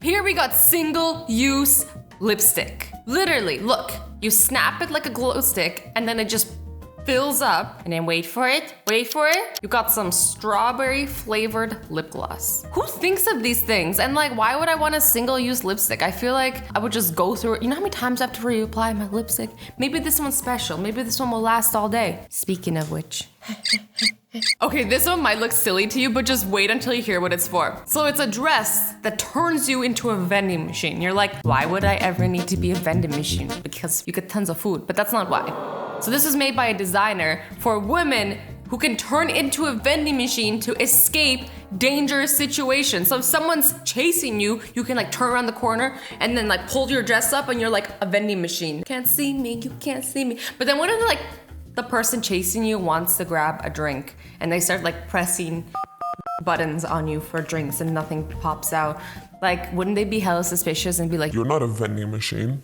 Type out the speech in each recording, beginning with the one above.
Here we got single-use lipstick. Literally, look, you snap it like a glow stick and then it just fills up, and then wait for it. You got some strawberry flavored lip gloss. Who thinks of these things? And like, why would I want a single-use lipstick? I feel like I would just go through it. You know how many times I have to reapply my lipstick? Maybe this one's special. Maybe this one will last all day. Speaking of which. Okay, this one might look silly to you, but just wait until you hear what it's for. So it's a dress that turns you into a vending machine. You're like, why would I ever need to be a vending machine? Because you get tons of food, but that's not why. So this is made by a designer for women who can turn into a vending machine to escape dangerous situations. So if someone's chasing you, you can like turn around the corner and then like pull your dress up and you're like a vending machine. Can't see me, you can't see me. But then what if like the person chasing you wants to grab a drink and they start like pressing buttons on you for drinks and nothing pops out? Like, wouldn't they be hella suspicious and be like, you're not a vending machine?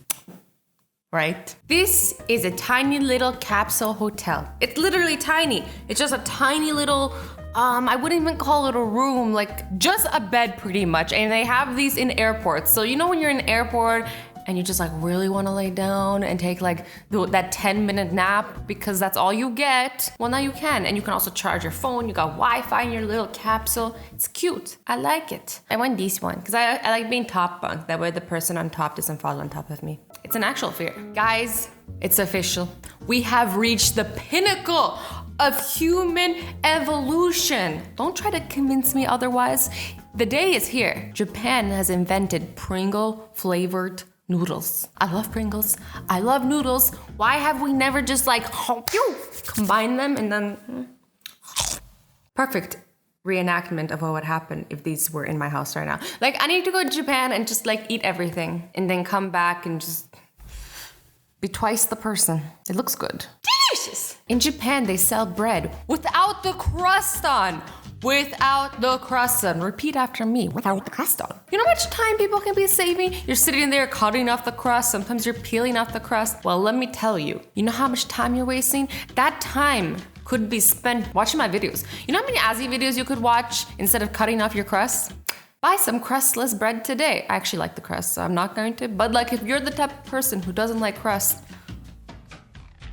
Right? This is a tiny little capsule hotel. It's literally tiny. It's just a tiny little, I wouldn't even call it a room, like just a bed pretty much. And they have these in airports. So you know when you're in an airport and you just like really want to lay down and take like that 10-minute nap because that's all you get? Well, now you can. And you can also charge your phone. You got Wi-Fi in your little capsule. It's cute. I like it. I want this one because I like being top bunk. That way the person on top doesn't fall on top of me. It's an actual fear. Guys, it's official. We have reached the pinnacle of human evolution. Don't try to convince me otherwise. The day is here. Japan has invented Pringle flavored noodles. I love Pringles. I love noodles. Why have we never just like combine them and then perfect reenactment of what would happen if these were in my house right now. Like, I need to go to Japan and just like eat everything and then come back and just be twice the person. It looks good. Delicious. In Japan, they sell bread without the crust on. Without the crust on. Repeat after me. Without the crust on. You know how much time people can be saving? You're sitting there cutting off the crust. Sometimes you're peeling off the crust. Well, let me tell you. You know how much time you're wasting? That time could be spent watching my videos. You know how many Azzy videos you could watch instead of cutting off your crust? Buy some crustless bread today. I actually like the crust, so I'm not going to. But like, if you're the type of person who doesn't like crust,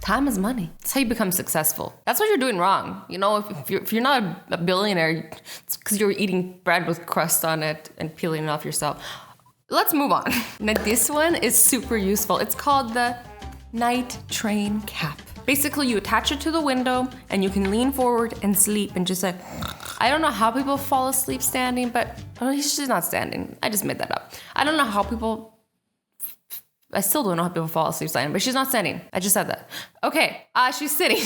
time is money. That's how you become successful. That's what you're doing wrong. You know, if you're not a billionaire, it's because you're eating bread with crust on it and peeling it off yourself. Let's move on. Now this one is super useful. It's called the Night Train Cap. Basically, you attach it to the window and you can lean forward and sleep and just like, I don't know how people fall asleep standing, but she's not standing. I just made that up. I don't know how people, I still don't know how people fall asleep standing, but she's not standing. I just said that. Okay, she's sitting.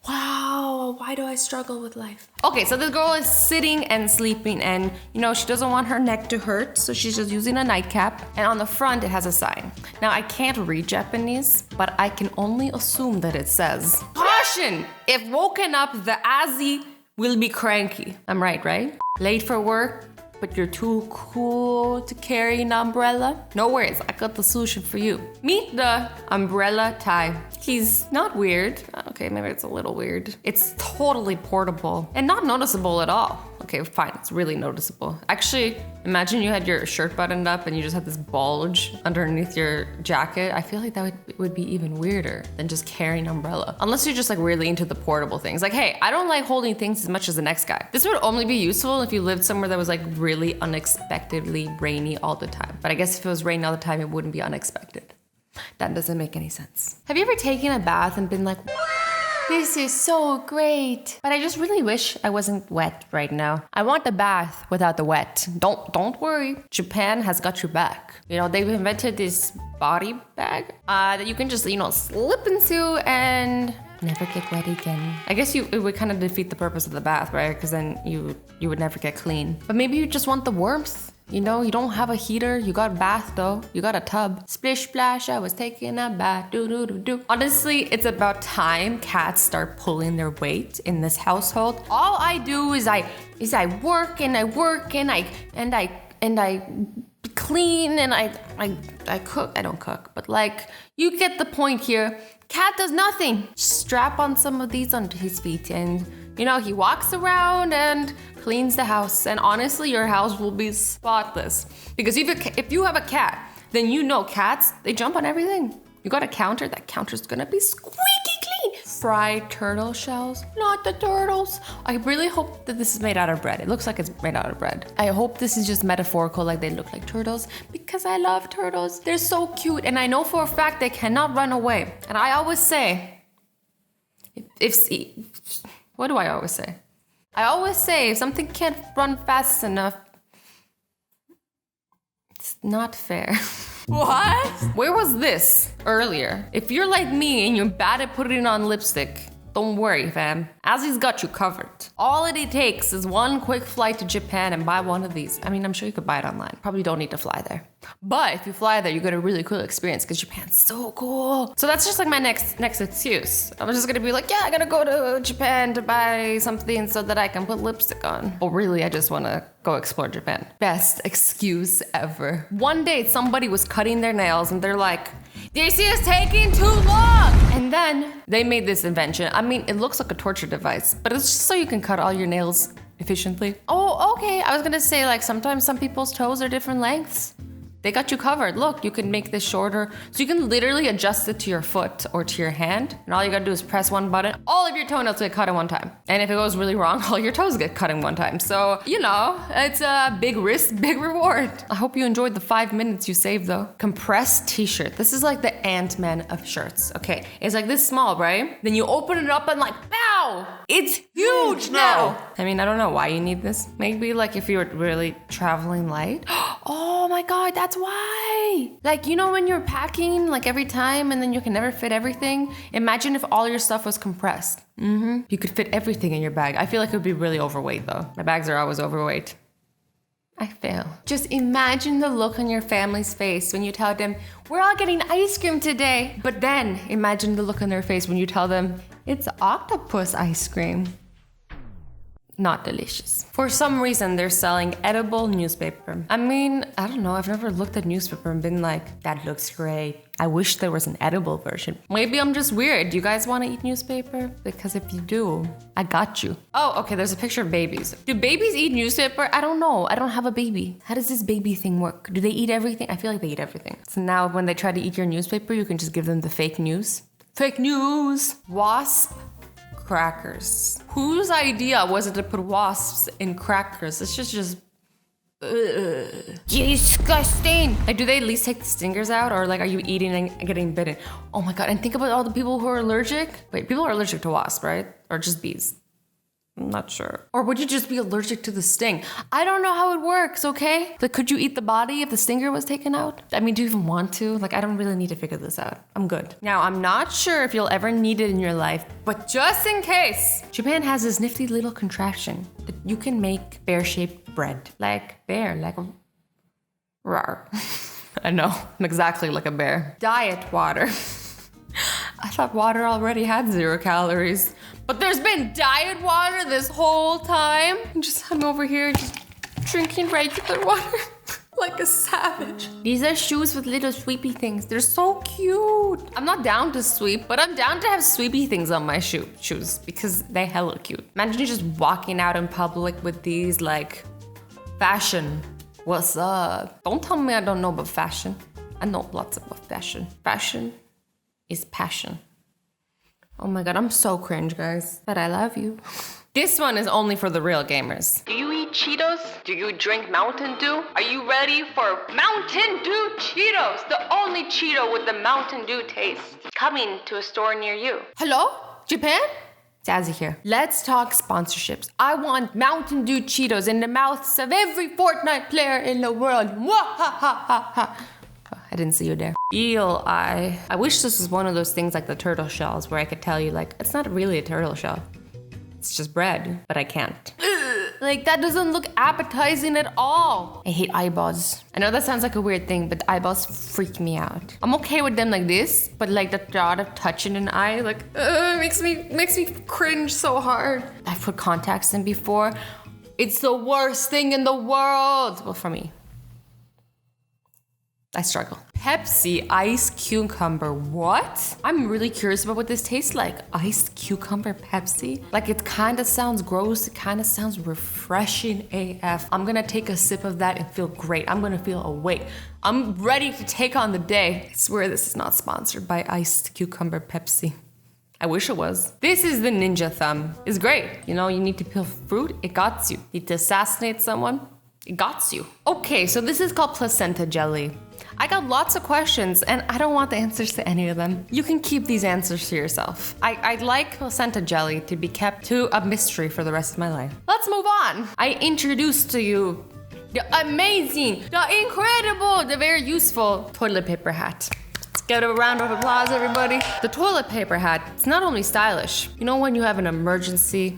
Wow, why do I struggle with life? Okay, so this girl is sitting and sleeping and, you know, she doesn't want her neck to hurt, so she's just using a nightcap. And on the front, it has a sign. Now, I can't read Japanese, but I can only assume that it says, caution! If woken up, the Azzy will be cranky. I'm right? Late for work, but you're too cool to carry an umbrella? No worries, I got the solution for you. Meet the umbrella tie. He's not weird. Okay, maybe it's a little weird. It's totally portable and not noticeable at all. Okay, fine, it's really noticeable. Actually, imagine you had your shirt buttoned up and you just had this bulge underneath your jacket. I feel like that would be even weirder than just carrying an umbrella. Unless you're just like really into the portable things. Like, hey, I don't like holding things as much as the next guy. This would only be useful if you lived somewhere that was like really unexpectedly rainy all the time. But I guess if it was raining all the time, it wouldn't be unexpected. That doesn't make any sense. Have you ever taken a bath and been like, this is so great, but I just really wish I wasn't wet right now. I want the bath without the wet. Don't worry. Japan has got your back. You know, they've invented this body bag that you can just, you know, slip into and never get wet again. I guess it would kind of defeat the purpose of the bath, right? Because then you would never get clean. But maybe you just want the warmth. You know, you don't have a heater. You got a bath though. You got a tub. Splish splash, I was taking a bath. Do do do do. Honestly, it's about time cats start pulling their weight in this household. All I do is I work and I work and I clean and I cook. I don't cook, but like, you get the point here. Cat does nothing. Strap on some of these onto his feet and You know, he walks around and cleans the house. And honestly, your house will be spotless. Because if you have a cat, then you know cats, they jump on everything. You got a counter, that counter's gonna be squeaky clean. Fried turtle shells, not the turtles. I really hope that this is made out of bread. It looks like it's made out of bread. I hope this is just metaphorical, like they look like turtles, because I love turtles. They're so cute, and I know for a fact they cannot run away. And I always say, what do I always say? I always say, if something can't run fast enough, it's not fair. What? Where was this earlier? If you're like me and you're bad at putting on lipstick, don't worry, fam. Azzy's got you covered. All it takes is one quick flight to Japan and buy one of these. I mean, I'm sure you could buy it online. Probably don't need to fly there. But if you fly there, you get a really cool experience because Japan's so cool. So that's just like my next excuse. I'm just gonna be like, yeah, I gotta go to Japan to buy something so that I can put lipstick on. Oh, really? I just wanna go explore Japan. Best excuse ever. One day, somebody was cutting their nails and they're like, this is taking too long! And then they made this invention. I mean, it looks like a torture device, but it's just so you can cut all your nails efficiently. Oh, okay. I was gonna say, like, sometimes some people's toes are different lengths. They got you covered. Look, you can make this shorter. So you can literally adjust it to your foot or to your hand. And all you gotta do is press one button. All of your toenails get cut in one time. And if it goes really wrong, all your toes get cut in one time. So, you know, it's a big risk, big reward. I hope you enjoyed the 5 minutes you saved though. Compressed t-shirt. This is like the Ant-Man of shirts. Okay, it's like this small, right? Then you open it up and like, pow! It's huge now! I mean, I don't know why you need this. Maybe like if you were really traveling light. Oh my God, that's why. Like, you know when you're packing like every time and then you can never fit everything? Imagine if all your stuff was compressed. You could fit everything in your bag. I feel like it would be really overweight though. My bags are always overweight. I fail. Just imagine the look on your family's face when you tell them, we're all getting ice cream today. But then imagine the look on their face when you tell them, it's Octopus Ice Cream. Not delicious. For some reason, they're selling edible newspaper. I mean, I don't know. I've never looked at newspaper and been like, that looks great. I wish there was an edible version. Maybe I'm just weird. Do you guys want to eat newspaper? Because if you do, I got you. Oh, okay. There's a picture of babies. Do babies eat newspaper? I don't know. I don't have a baby. How does this baby thing work? Do they eat everything? I feel like they eat everything. So now when they try to eat your newspaper, you can just give them the fake news. Fake news! Wasp Crackers. Whose idea was it to put wasps in crackers? It's just disgusting. Like, do they at least take the stingers out, or like, are you eating and getting bitten? Oh my God! And think about all the people who are allergic. Wait, people are allergic to wasps, right? Or just bees? I'm not sure. Or would you just be allergic to the sting? I don't know how it works, okay? Like, could you eat the body if the stinger was taken out? I mean, do you even want to? Like, I don't really need to figure this out. I'm good. Now, I'm not sure if you'll ever need it in your life, but just in case, Japan has this nifty little contraption that you can make bear-shaped bread. Like bear, like a... Rawr. I know, I'm exactly like a bear. Diet water. I thought water already had 0 calories. But there's been diet water this whole time. I'm over here just drinking regular water like a savage. These are shoes with little sweepy things. They're so cute. I'm not down to sweep, but I'm down to have sweepy things on my shoes because they hella cute. Imagine you just walking out in public with these, like, fashion. What's up? Don't tell me I don't know about fashion. I know lots about fashion. Fashion is passion. Oh my God, I'm so cringe, guys. But I love you. This one is only for the real gamers. Do you eat Cheetos? Do you drink Mountain Dew? Are you ready for Mountain Dew Cheetos? The only Cheeto with the Mountain Dew taste. Coming to a store near you. Hello? Japan? It's Azzy here. Let's talk sponsorships. I want Mountain Dew Cheetos in the mouths of every Fortnite player in the world. Mwahahaha. I didn't see you there. Eel eye. I wish this was one of those things like the turtle shells where I could tell you, like, it's not really a turtle shell. It's just bread, but I can't. Like, that doesn't look appetizing at all. I hate eyeballs. I know that sounds like a weird thing, but the eyeballs freak me out. I'm okay with them like this, but like the thought of touching an eye, like, makes me cringe so hard. I've put contacts in before. It's the worst thing in the world. Well, for me. I struggle. Pepsi Ice Cucumber. What? I'm really curious about what this tastes like. Iced cucumber Pepsi? Like, it kind of sounds gross. It kind of sounds refreshing AF. I'm gonna take a sip of that and feel great. I'm gonna feel awake. I'm ready to take on the day. I swear this is not sponsored by Iced Cucumber Pepsi. I wish it was. This is the Ninja Thumb. It's great. You know, you need to peel fruit, it got you. Need to assassinate someone, it got you. Okay, so this is called placenta jelly. I got lots of questions and I don't want the answers to any of them. You can keep these answers to yourself. I'd like placenta jelly to be kept to a mystery for the rest of my life. Let's move on. I introduced to you the amazing, the incredible, the very useful toilet paper hat. Let's give it a round of applause, everybody. The toilet paper hat, it's not only stylish. You know when you have an emergency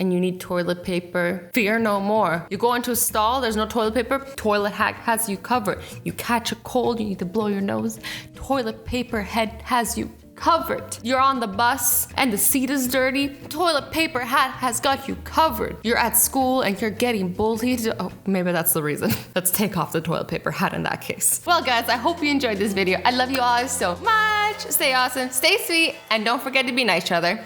and you need toilet paper, fear no more. You go into a stall, there's no toilet paper, toilet hat has you covered. You catch a cold, you need to blow your nose, toilet paper head has you covered. You're on the bus and the seat is dirty, toilet paper hat has got you covered. You're at school and you're getting bullied. Oh, maybe that's the reason. Let's take off the toilet paper hat in that case. Well guys, I hope you enjoyed this video. I love you all so much. Stay awesome, stay sweet, and don't forget to be nice to each other.